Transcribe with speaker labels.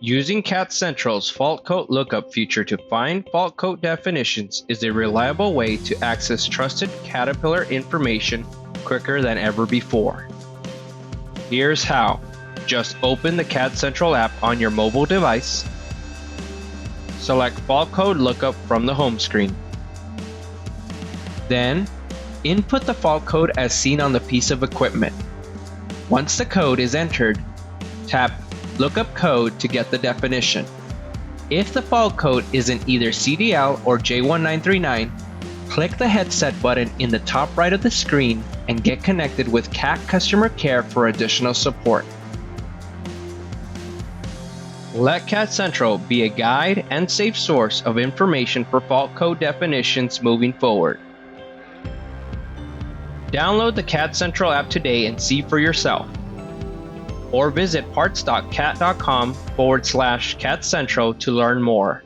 Speaker 1: Using Cat Central's fault code lookup feature to find fault code definitions is a reliable way to access trusted Caterpillar information quicker than ever before. Here's how. Just open the Cat Central app on your mobile device. Select fault code lookup from the home screen. Then, input the fault code as seen on the piece of equipment. Once the code is entered, tap Lookup Code to get the definition. If the fault code is in either CDL or J1939, click the headset button in the top right of the screen and get connected with CAT Customer Care for additional support. Let Cat Central be a guide and safe source of information for fault code definitions moving forward. Download the Cat Central app today and see for yourself. Or visit parts.cat.com/Cat Central to learn more.